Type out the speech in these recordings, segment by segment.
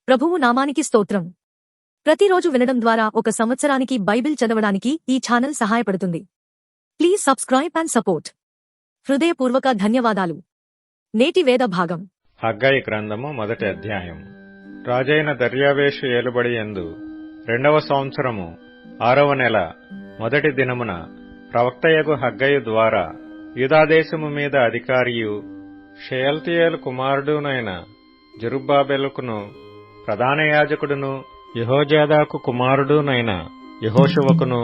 ప్రభువు నామానికి స్తోత్రం. ప్రతిరోజు వినడం ద్వారా ఒక సంవత్సరానికి బైబిల్ చదవడానికి ఈ ఛానల్ సహాయపడుతుంది. Please subscribe and support. హృదయపూర్వక ధన్యవాదాలు. నేటి వేద భాగం హగ్గయి గ్రంథము మొదటి అధ్యాయం. రాజైన దర్యావేషు ఏలుబడి యందు 2వ సంవత్సరము 6వ నెల మొదటి దినమున ప్రవక్తయగు హగ్గయి ద్వారా యూదాదేశము మీద అధికారియు షయల్తీయేలు కుమారుడునైన జెరుబ్బాబెలుకును ప్రధాన యాజకుడును యెహోజాదాకు కుమారుడునైన యెహోషువకును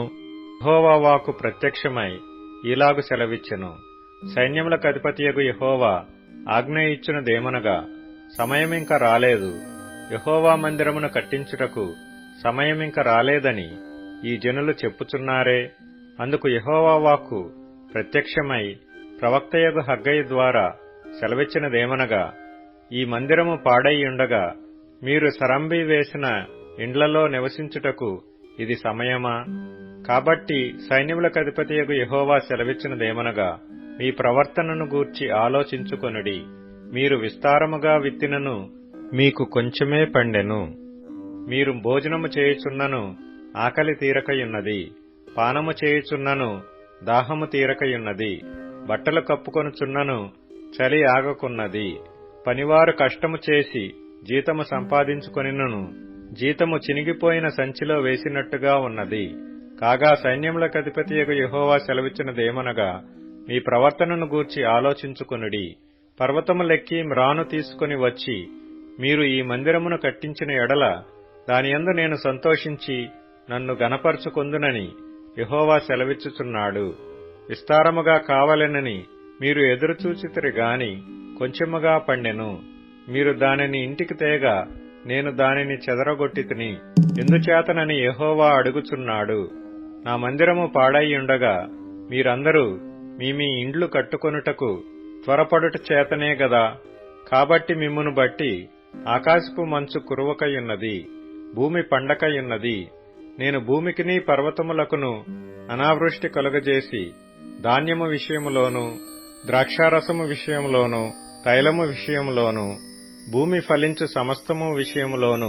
యెహోవా వాక్కు ప్రత్యక్షమై ఈలాగు సెలవిచ్చెను. సైన్యములకు అధిపతియగు యెహోవా ఆజ్ఞ ఇచ్చినదేమనగా, సమయమింక రాలేదు, యెహోవా మందిరమును కట్టించుటకు సమయమింక రాలేదని ఈ జనులు చెప్పుచున్నారే. అందుకు యెహోవా వాక్కు ప్రత్యక్షమై ప్రవక్తయగు హగ్గయి ద్వారా సెలవిచ్చినదేమనగా, ఈ మందిరము పాడైయుండగా మీరు సరంబి వేసిన ఇండ్లలో నివసించుటకు ఇది సమయమా? కాబట్టి సైన్యములకు అధిపతియగు యెహోవా సెలవిచ్చినదేమనగా, మీ ప్రవర్తనను గూర్చి ఆలోచించుకొనుడి. మీరు విస్తారముగా విత్తినను మీకు కొంచెమే పండెను. మీరు భోజనము చేయుచున్నను ఆకలి తీరకయున్నది, పానము చేయుచున్నను దాహము తీరకయున్నది, బట్టలు కప్పుకొనుచున్నను చలి ఆగకున్నది. పనివారు కష్టము చేసి జీతము సంపాదించుకొనినను జీతము చినిగిపోయిన సంచిలో వేసినట్టుగా ఉన్నది. కాగా సైన్యములకు అధిపతియగు యెహోవా సెలవిచ్చినదేమనగా, మీ ప్రవర్తనను గూర్చి ఆలోచించుకొనుడి. పర్వతములెక్కి మ్రాను తీసుకుని వచ్చి మీరు ఈ మందిరమును కట్టించిన ఎడల దానియందు నేను సంతోషించి నన్ను గనపరచుకొందునని యెహోవా సెలవిచ్చుచున్నాడు. విస్తారముగా కావలెనని మీరు ఎదురుచూచితిరి గాని కొంచెముగా పండెను. మీరు దానిని ఇంటికి తేగా నేను దానిని చెదరగొట్టితిని. ఎందుచేతనని యెహోవా అడుగుచున్నాడు. నా మందిరము పాడైయుండగా మీరందరూ మీ ఇండ్లు కట్టుకొనుటకు త్వరపడుట చేతనే గదా. కాబట్టి మిమ్మును బట్టి ఆకాశపు మంచు కురువకయున్నది, భూమి పండకయున్నది. నేను భూమికిని పర్వతములకును అనావృష్టి కలుగజేసి ధాన్యము విషయములోను ద్రాక్షారసము విషయములోను తైలము విషయములోను భూమి ఫలించు సమస్తము విషయములోను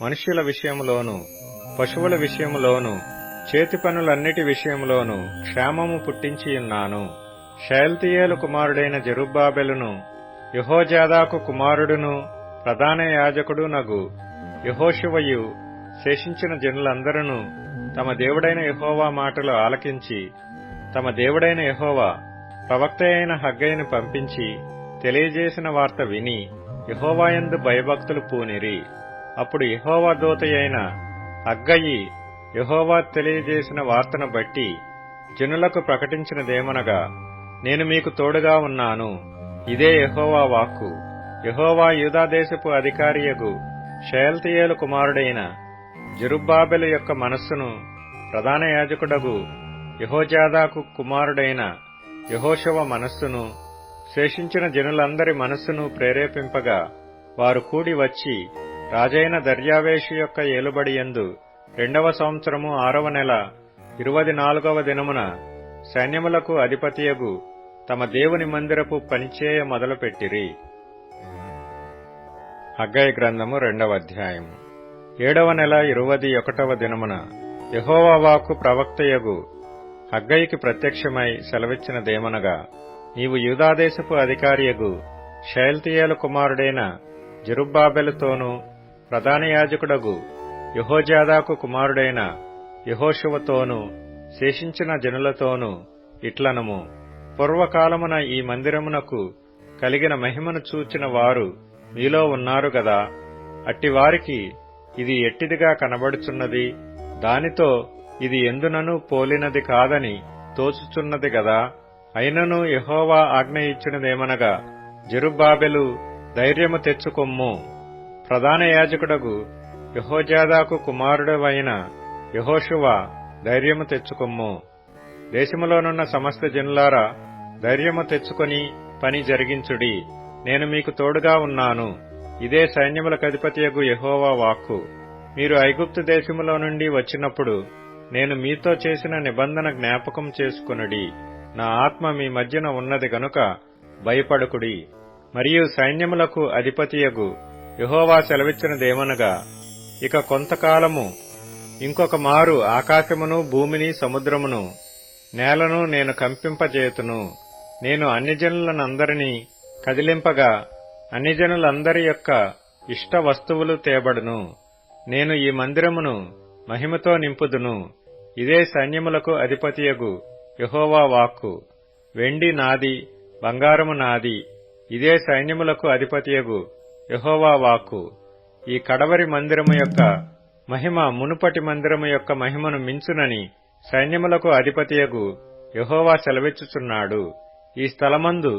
మనుష్యుల విషయములోను పశువుల విషయములోను చేతి పనులన్నిటి విషయములోను క్షేమము పుట్టించియున్నాను. షయల్తీయేలు కుమారుడైన జెరుబ్బాబెలును యెహోజాదాకు కుమారుడును ప్రధాన యాజకుడు నగు యెహోషువయు శేషించిన జనులందరూ తమ దేవుడైన యెహోవా మాటలు ఆలకించి తమ దేవుడైన యెహోవా ప్రవక్త అయిన హగ్గయిని పంపించి తెలియజేసిన వార్త విని యెహోవాయందు భయభక్తులు పూనిరి. అప్పుడు యెహోవా దూతయైన హగ్గయి యెహోవా తెలియజేసిన వార్తను బట్టి జనులకు ప్రకటించినదేమనగా, నేను మీకు తోడుగా ఉన్నాను. ఇదే యెహోవా వాక్కు. యెహోవా యూదాదేశపు అధికారియగు షయల్తీయేలు కుమారుడైన జెరుబ్బాబెలు యొక్క మనస్సును ప్రధాన యాజకుడగు యెహోజాదాకు కుమారుడైన యెహోషువ మనస్సును శేషించిన జనులందరి మనస్సును ప్రేరేపింపగా వారు కూడి వచ్చి రాజైన దర్యావేషు యొక్క ఏలుబడి యందు 2వ సంవత్సరము 6వ నెల 24వ దినమున సైన్యములకు అధిపతియగు తమ దేవుని మందిరపు పనిచేయ మొదలుపెట్టిరి. హగ్గయి గ్రంథము 2వ అధ్యాయము. 7వ నెల 21వ దినమున యెహోవా వాక్కు ప్రవక్తయగు హగ్గయికి ప్రత్యక్షమై సెలవిచ్చినదేమనగా, నీవు యూదాదేశపు అధికారియగు షయల్తీయేలు కుమారుడైన జెరుబ్బాబెలుతోనూ ప్రధాన యాజకుడగు యెహోజాదాకు కుమారుడైన యెహోషువతోనూ శేషించిన జనులతోనూ ఇట్లనము, పూర్వకాలమున ఈ మందిరమునకు కలిగిన మహిమను చూచిన వారు మీలో ఉన్నారు గదా. అట్టివారికి ఇది ఎట్టిదిగా కనబడుచున్నది, దానితో ఇది ఎందునను పోలినది కాదని తోచుచున్నది గదా. అయినను యెహోవా ఆజ్ఞ ఇచ్చినదేమనగా, జెరుబ్బాబెలు ధైర్యము తెచ్చుకొమ్ము. ప్రధాన యాజకుడగు యెహోజాదాకు కుమారుడవైన యెహోషువ ధైర్యము తెచ్చుకొమ్ము. దేశములోనున్న సమస్త జనులారా ధైర్యము తెచ్చుకొని పని జరిగించుడి. నేను మీకు తోడుగా ఉన్నాను. ఇదే సైన్యములకు అధిపతియగు యెహోవా వాక్కు. మీరు ఐగుప్తు దేశములో నుండి వచ్చినప్పుడు నేను మీతో చేసిన నిబంధన జ్ఞాపకం చేసుకొనుడి. నా ఆత్మ మీ మధ్యన ఉన్నది గనుక భయపడకుడి. మరియు సైన్యములకు అధిపతియగు యెహోవా సెలవిచ్చినదేమనగా, ఇక కొంతకాలము ఇంకొక మారు ఆకాశమును భూమిని సముద్రమును నేలను నేను కంపింపజేతును. నేను అన్ని జనులనందరినీ కదిలింపగా అన్ని జనులందరి యొక్క ఇష్ట వస్తువులు తేబడును. నేను ఈ మందిరమును మహిమతో నింపుదును. ఇదే సైన్యములకు అధిపతియగు యెహోవా వాక్కు. వెండి నాది, బంగారము నాది. ఇదే సైన్యములకు అధిపతియగు యెహోవా వాక్కు. ఈ కడవరి మందిరము యొక్క మహిమ మునుపటి మందిరము యొక్క మహిమను మించునని సైన్యములకు అధిపతియగు యెహోవా సెలవిచ్చుచున్నాడు. ఈ స్థలమందు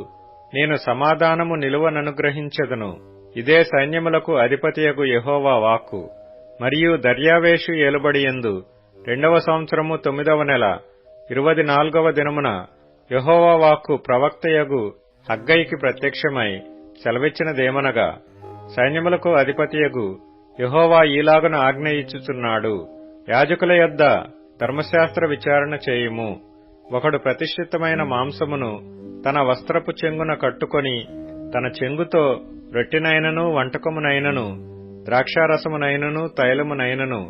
నేను సమాధానము నిలువననుగ్రహించెదను. ఇదే సైన్యములకు అధిపతియగు యెహోవా వాక్కు. మరియు దర్యావేషు ఏలుబడియందు 2వ సంవత్సరము 9వ నెల 24వ దినమున యెహోవా వాక్కు ప్రవక్తయగు హగ్గయికి ప్రత్యక్షమై సెలవిచ్చినదేమనగా, సైన్యములకు అధిపతియగు యెహోవా ఈలాగున ఆజ్ఞ ఇచ్చుచున్నాడు. యాజకుల యొద్ద ధర్మశాస్త్ర విచారణ చేయుము. ఒకడు ప్రతిష్ఠితమైన మాంసమును తన వస్త్రపు చెంగున కట్టుకొని తన చెంగుతో రొట్టెనైనను వంటకమునైనను ద్రాక్షారసమునైనను తైలమునైనను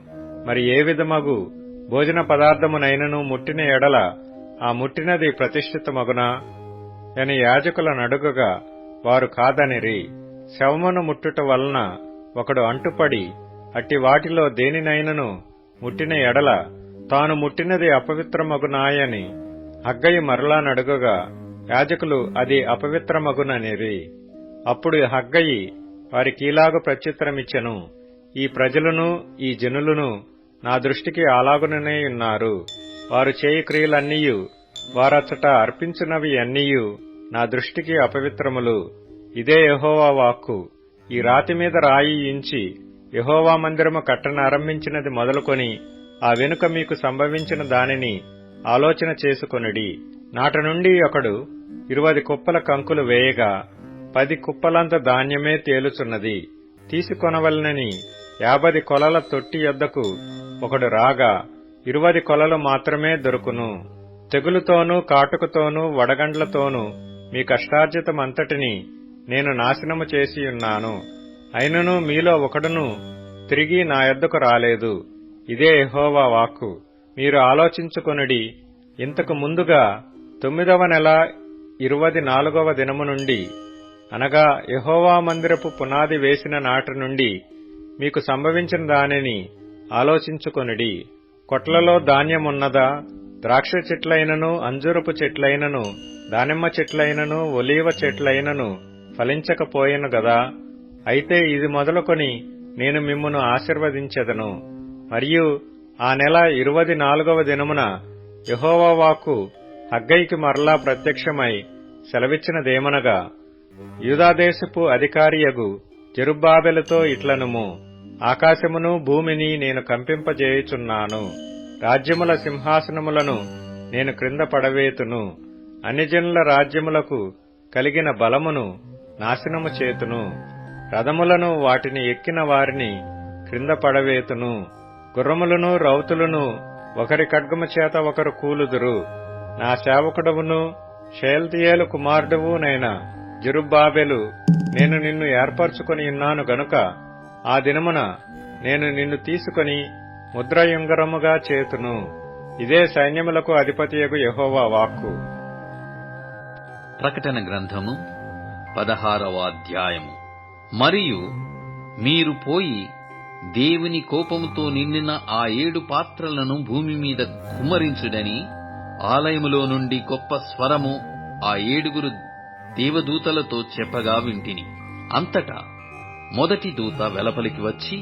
మరి ఏ విధమగు భోజన పదార్థమునైనను ముట్టిన ఎడల ఆ ముట్టినది ప్రతిష్ఠితమగునా అని యాజకులనడుగగా వారు కాదనిరి. శవమును ముట్టుట వలన ఒకడు అంటుపడి అట్టి వాటిలో దేనినైనను ముట్టిన ఎడల తాను ముట్టినది అపవిత్రమగునాయని హగ్గయి మరలా నడుగగా యాజకులు అది అపవిత్రమగుననిరి. అప్పుడు హగ్గయి వారికీలాగు ప్రత్యుత్తరమిచ్చెను, ఈ ప్రజలను ఈ జనులను నా దృష్టికి అలాగుననే ఉన్నారు. వారు చేయు క్రియలన్నీయు వారచ్చట అర్పించినవి అన్నీయు నా దృష్టికి అపవిత్రములు. ఇదే యెహోవా వాక్కు. ఈ రాతి మీద రాయి ఇంచి యెహోవా మందిరము కట్టనారంభించినది మొదలుకొని ఆ వెనుక మీకు సంభవించిన దానిని ఆలోచన చేసుకొనుడి. నాట నుండి ఒకడు 20 కుప్పల కంకులు వేయగా 10 కుప్పలంత ధాన్యమే తేలుచున్నది. తీసుకొనవలనని 50 కొలల తొట్టి యొద్దకు ఒకడు రాగా 20 కొలలు మాత్రమే దొరుకును. తెగులుతోనూ కాటుకతోనూ వడగండ్లతోనూ మీ కష్టార్జితమంతటిని నేను నాశనము చేసియున్నాను. అయినను మీలో ఒకడును తిరిగి నా యొద్దకు రాలేదు. ఇదే యెహోవా వాక్కు. మీరు ఆలోచించుకొనుడి. ఇంతకు ముందుగా 9వ నెల 24వ దినము నుండి అనగా యెహోవా మందిరపు పునాది వేసిన నాటి నుండి మీకు సంభవించిన దానిని ఆలోచించుకొనుడి. కొట్లలో ధాన్యమున్నదా? ద్రాక్ష చెట్లైనను అంజూరపు చెట్లైనను దానిమ్మ చెట్లైనను ఒలీవ చెట్లైనను ఫలించకపోయెను గదా? అయితే ఇది మొదలుకొని నేను మిమ్మును ఆశీర్వదించెదను. మరియు ఆ నెల 24వ దినమున యెహోవా వాక్కు హగ్గయికి మరలా ప్రత్యక్షమై సెలవిచ్చినదేమనగా, యూదాదేశపు అధికారియగు జెరుబ్బాబెలుతో ఇట్లనుము, ఆకాశమును భూమిని నేను కంపింపజేయుచున్నాను. రాజ్యముల సింహాసనములను నేను క్రింద పడవేతును. అన్ని జనుల రాజ్యములకు కలిగిన బలమును నాశనము చేతును. రథములను వాటిని ఎక్కిన వారిని క్రింద పడవేతును. గుర్రములను రౌతులను ఒకరి ఖడ్గము చేత ఒకరు కూలుదురు. నా సేవకుడవును షయల్తీయేలు కుమారుడువునైన జెరుబ్బాబెలు, నేను నిన్ను ఏర్పరచుకొని ఉన్నాను గనుక ఆ దినమున నేను నిన్ను తీసుకొని ముద్రయుంగరముగా చేతును. ఇదే సైన్యములకు అధిపతియగు యెహోవా వాక్కు. ప్రకటన గ్రంథము 16వ అధ్యాయము. మరియు మీరు పోయి దేవుని కోపముతో నిండిన ఆ 7 పాత్రలను భూమి మీద కుమ్మరించుడని ఆలయములో నుండి గొప్ప స్వరము ఆ 7 దేవదూతలతో చెప్పగా వింటిని. అంతటా మొదటి దూత వెలుపలికి వచ్చి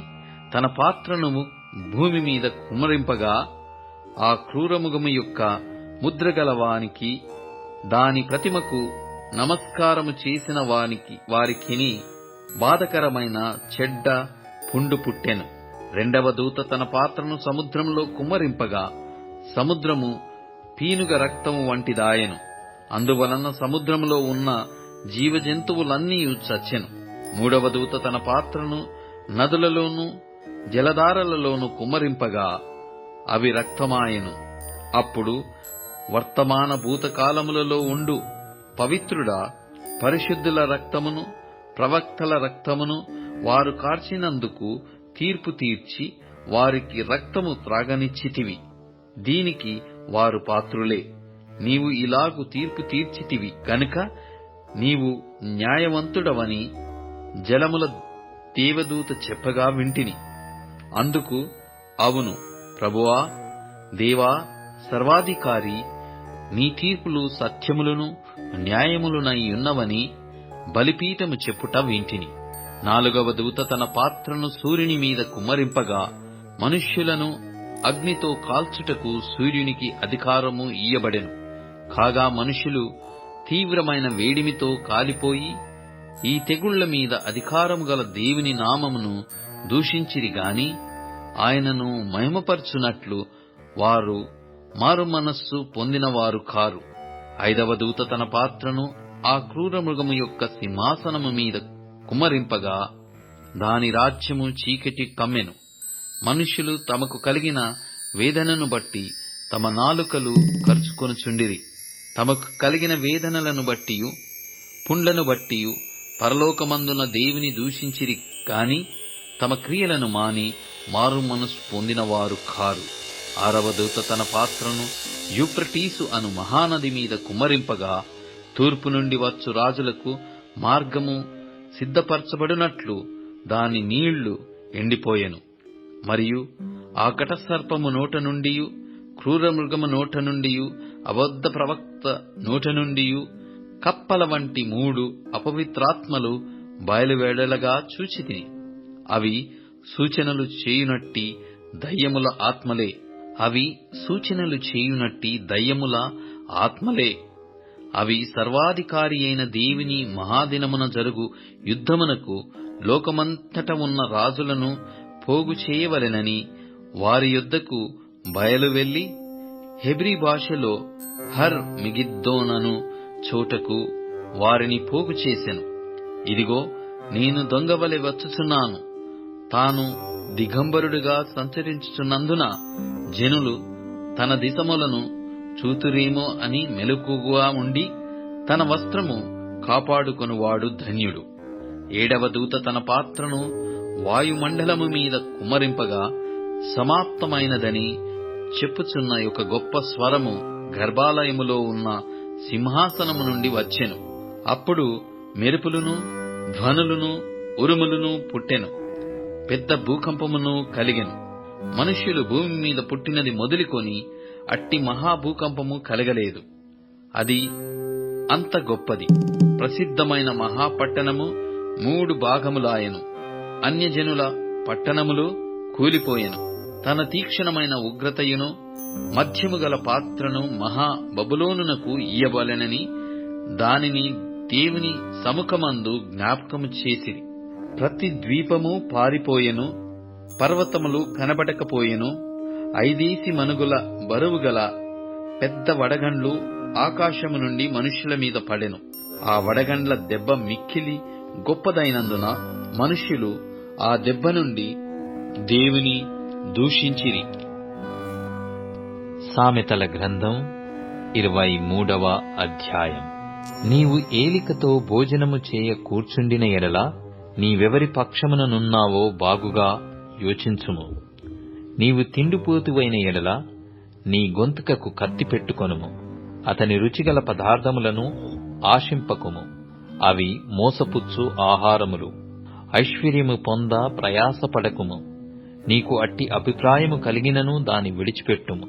తన పాత్రను భూమి మీద కుమ్మరింపగా ఆ క్రూరముఖము యొక్క ముద్రగలవానికి దాని ప్రతిమకు నమస్కారము చేసిన వారికిని బాధకరమైన చెడ్డ పుండు పుట్టెను. రెండవ దూత తన పాత్రను సముద్రంలో కుమ్మరింపగా సముద్రము పీనుగ రక్తము వంటిదాయెను. అందువలన సముద్రములో ఉన్న జీవజంతువులన్నీ చచ్చెను. మూడవ దూత తన పాత్రను నదులలోనూ జలధారలలోనూ కుమ్మరింపగా అవి రక్తమాయెను. అప్పుడు వర్తమాన భూతకాలములలో ఉండు పవిత్రుడా, పరిశుద్ధుల రక్తమును, ప్రవక్తల రక్తమును, వారు కార్చినందుకు తీర్పు తీర్చి వారికి రక్తము త్రాగనిచ్చితివి. దీనికి వారు పాత్రులే. నీవు ఇలాగు తీర్పు తీర్చితివి గనుక నీవు న్యాయవంతుడవని జలముల దేవదూత చెప్పగా వింటిని. అందుకు అవును ప్రభువా, దేవా, సర్వాధికారి, నీ తీర్పులు సత్యములను న్యాయములునై ఉన్నవని బలిపీఠము చెప్పుట వింటిని. 4వ దూత తన పాత్రను సూర్యుని మీద కుమ్మరింపగా మనుష్యులను అగ్నితో కాల్చుటకు సూర్యునికి అధికారము ఇయ్యబడెను. కాగా మనుషులు తీవ్రమైన వేడిమితో కాలిపోయి ఈ తెగుళ్ల మీద అధికారము గల దేవుని నామమును దూషించిరి గాని ఆయనను మహిమపరచునట్లు వారు మారు మనస్సు పొందినవారు కారు. 5వ దూత తన పాత్రను ఆ క్రూర మృగము యొక్క సింహాసనము మీద కుమ్మరింపగా దాని రాజ్యము చీకటి కమ్మెను. మనుష్యులు తమకు కలిగిన వేదనను బట్టి తమ నాలుకలు కరుచుకొనుచుండిరి. తమకు కలిగిన వేదనలను బట్టియు పుండ్లను బట్టియు పరలోకమందున దేవుని దూషించిరి కాని తమ క్రియలను మాని మారు మనసు పొందినవారు కారు. 6వ దూత తన పాత్రను యూఫ్రటీసు అను మహానది మీద కుమ్మరింపగా తూర్పు నుండి వచ్చు రాజులకు మార్గము సిద్ధపరచబడినట్లు దాని నీళ్లు ఎండిపోయెను. మరియు ఆ ఘటసర్పము నోట నుండియు క్రూర మృగము నోట నుండియు అబద్ధ ప్రవక్త నోట నుండియు కప్పల వంటి 3 అపవిత్రాత్మలు బయలువెడలగా చూచితిని. అవి సూచనలు చేయునట్టి దయ్యముల ఆత్మలే. అవి సర్వాధికారి అయిన దేవుని మహాదినమున జరుగు యుద్ధమునకు లోకమంతట ఉన్న రాజులను పోగు చేయవలెనని వారి యొద్దకు బయలువెళ్లి హెబ్రీ భాషలో హర్ మిగిద్దోనను చోటకు వారిని పోగు చేసెను. ఇదిగో, నేను దొంగవలె వచ్చుచున్నాను. తాను దిగంబరుడుగా సంచరించుచున్నందున జనులు తన దిశములను చూతురేమో అని మెలకుగా ఉండి తన వస్త్రము కాపాడుకొనువాడు ధన్యుడు. 7వ దూత తన పాత్రను వాయుమండలము మీద కుమ్మరింపగా సమాప్తమైనదని చెప్పుచున్న ఒక గొప్ప స్వరము గర్భాలయములో ఉన్న సింహాసనము నుండి వచ్చెను. అప్పుడు మెరుపులును ధ్వనులును ఉరుములును పుట్టెను. పెద్ద భూకంపమును కలిగెను. మనుష్యులు భూమి మీద పుట్టినది మొదలుకొని అట్టి మహాభూకంపము కలగలేదు. అది అంత గొప్పది. ప్రసిద్ధమైన మహాపట్టణము 3 భాగములాయెను. అన్యజనుల పట్టణములు కూలిపోయెను. తన తీక్షణమైన ఉగ్రతయును మధ్యము గల పాత్రను మహా బబులోనునకు ఇయ్యవలెనని దానిని దేవుని సముఖమందు జ్ఞాపకము చేసిరి. ప్రతి ద్వీపము పారిపోయెను, పర్వతములు కనబడకపోయెను. 5 మనుగుల బరువుగల పెద్ద వడగండ్లు ఆకాశము నుండి మనుష్యుల మీద పడెను. ఆ వడగండ్ల దెబ్బ మిక్కిలి గొప్పదైనందున మనుష్యులు ఆ దెబ్బ నుండి దేవుని దూషించిరి. సామెతల గ్రంథం 23వ అధ్యాయం. నీవు ఏలికతో భోజనము చేయ కూర్చుండిన ఎడల నీవెవరి పక్షముననున్నావో బాగుగా యోచించుము. నీవు తిండిపోతువైన ఎడల నీ గొంతుకకు కత్తి పెట్టుకొనుము. అతని రుచిగల పదార్థములను ఆశింపకుము. అవి మోసపుచ్చు ఆహారములు. ఐశ్వర్యము పొంద ప్రయాసపడకుము. నీకు అట్టి అభిప్రాయము కలిగినను దాని విడిచిపెట్టుము.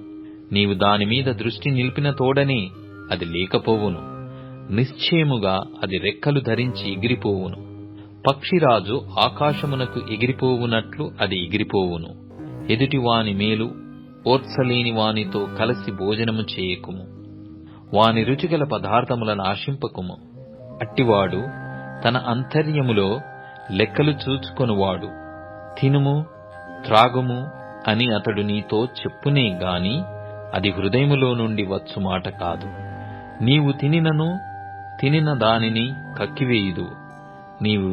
నీవు దానిమీద దృష్టి నిలిపిన తోడనే అది లేకపోవును. నిశ్చయముగా అది రెక్కలు ధరించి ఎగిరిపోవును. పక్షిరాజు ఆకాశమునకు ఎగిరిపోవునట్లు అది ఎగిరిపోవును. ఎదుటివాని మేలు ఓర్చలేని వానితో కలిసి భోజనము చేయకుము. వాని రుచిగల పదార్థములను ఆశింపకుము. అట్టివాడు తన అంతర్యములో లెక్కలు చూచుకొనువాడు. తినుము, త్రాగుము అని అతడు నీతో చెప్పునే గాని అది హృదయములో నుండి వచ్చు మాట కాదు. నీవు తినిన దానిని కక్కివేయుదు. నీవు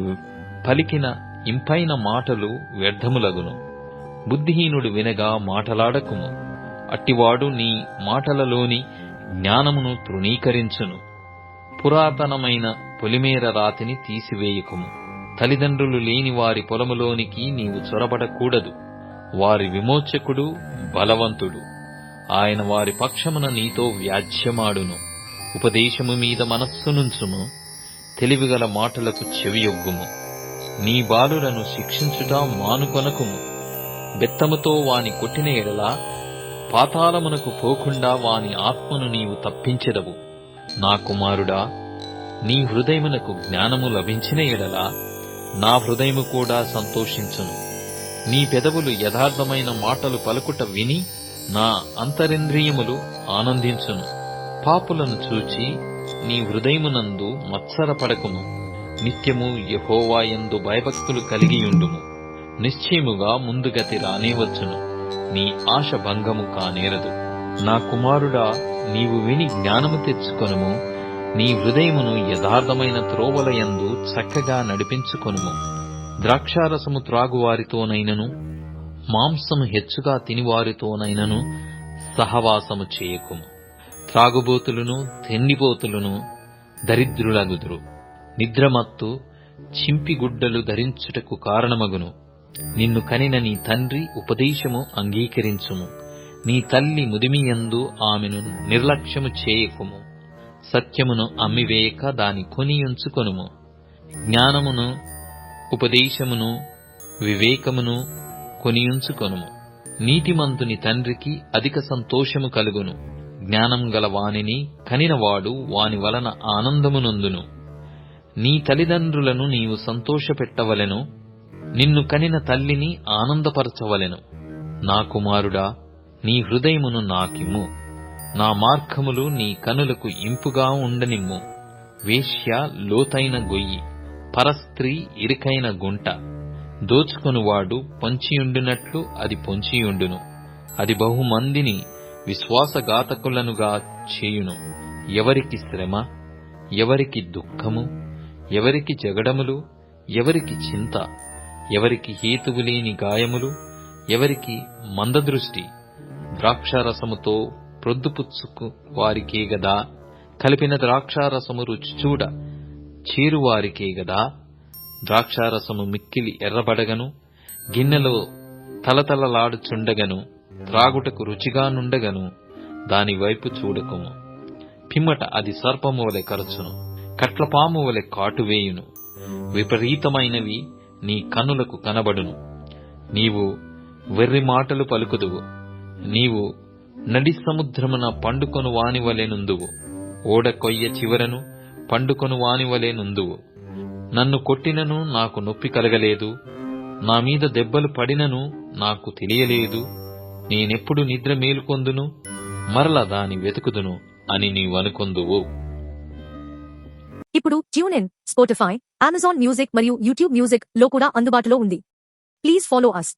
పలికిన ఇంపైన మాటలు వ్యర్థములగును. బుద్ధిహీనుడు వినగా మాటలాడకుము. అట్టివాడు నీ మాటలలోని జ్ఞానమును తృణీకరించును. పురాతనమైన పొలిమేర రాతిని తీసివేయకుము. తల్లిదండ్రులు లేని వారి పొలములోనికి నీవు చొరబడకూడదు. వారి విమోచకుడు బలవంతుడు. ఆయన వారి పక్షమున నీతో వ్యాజ్యమాడును. ఉపదేశము మీద మనస్సునుంచుము, తెలివిగల మాటలకు చెవియొగ్గుము. నీ బాలులను శిక్షించుట మానుకొనకుము. బెత్తముతో వాని కొట్టిన ఎడల పాతాళమునకు పోకుండా వాని ఆత్మను నీవు తప్పించెదవు. నా కుమారుడా, నీ హృదయమునకు జ్ఞానము లభించిన ఎడల నా హృదయము కూడా సంతోషించును. నీ పెదవులు యథార్థమైన మాటలు పలుకుట విని నా అంతరింద్రియములు ఆనందించును. పాపులను చూచి నీ హృదయమునందు మత్సరపడకుము. నిత్యము యెహోవా యందు భయభక్తులు కలిగియుండుము. నిశ్చయముగా ముందుగతి రానేవచ్చును. నీ ఆశ భంగము కానేరదు. నా కుమారుడా, నీవు విని జ్ఞానము తెచ్చుకొనుము. నీ హృదయమును యథార్థమైన త్రోవలయందు చక్కగా నడిపించుకొనుము. ద్రాక్షారసము త్రాగువారితోనైనను మాంసము హెచ్చుగా తినివారితోనైనను సహవాసము చేయకుము. త్రాగుబోతులను తిండిపోతులను దరిద్రులగుదురు. నిద్రమత్తు చింపిగుడ్డలు ధరించుటకు కారణమగును. నిన్ను కనిన నీ తండ్రి ఉపదేశము అంగీకరించుము. నీ తల్లి ముదిమియందు ఆమెను నిర్లక్ష్యము చేయకుము. సత్యమును అమ్మివేయక దాని కొనియుంచుకొనుము. జ్ఞానమును ఉపదేశమును వివేకమును కొనియుంచుకొనుము. నీతిమంతుని తండ్రికి అధిక సంతోషము కలుగును. జ్ఞానం గల వానిని కనినవాడు వాని వలన ఆనందమునొందును. నీ తల్లిదండ్రులను నీవు సంతోషపెట్టవలెను. నిన్ను కనిన తల్లిని ఆనందపరచవలెను. నా కుమారుడా, నీ హృదయమును నాకిమ్ము. నా మార్గములు నీ కనులకు ఇంపుగా ఉండనిమ్ము. వేశ్య లోతైన గొయ్యి, పరస్త్రీ ఇరుకైన గుంట. దోచుకొనువాడు పొంచియుండునట్లు అది పొంచియుండును. అది బహుమందిని విశ్వాసఘాతకులనుగా చేయును. ఎవరికి శ్రమ, ఎవరికి దుఃఖము, ఎవరికి జగడములు, ఎవరికి చింత, ఎవరికి హేతువులేని గాయములు, ఎవరికి మందదృష్టి. ద్రాక్షారసముతో ప్రొద్దుపుచ్చుకు వారికే గదా, కలిపిన ద్రాక్షారసము రుచి చూడ చేరువారికే గదా. ద్రాక్షారసము మిక్కిలి ఎర్రబడగను, గిన్నెలో తలతలలాడుచుండగను, త్రాగుటకు రుచిగా నుండగను దాని వైపు చూడకుము. పిమ్మట అది సర్పము వలె కరచును, కట్లపాము వలె కాటువేయును. విపరీతమైనవి నీ కన్నులకు కనబడును. నీవు వెర్రి మాటలు పలుకుదువు. నీవు నడి సముద్రమున పండుకొను వానివలె నుందువు. ఓడ కొయ్య చివరను పండుకొను వానివలె నుందువు. నన్ను కొట్టినను నాకు నొప్పి కలగలేదు, నా మీద దెబ్బలు పడినను నాకు తెలియలేదు. నేనెప్పుడు నిద్ర మేలుకొందును, మరల దాని వెతుకుదును అని నీవనుకొందువు. ఇప్పుడు tune in, Spotify, Amazon music మరియు యూట్యూబ్ మ్యూజిక్ లో కూడా అందుబాటులో ఉంది. Please follow us.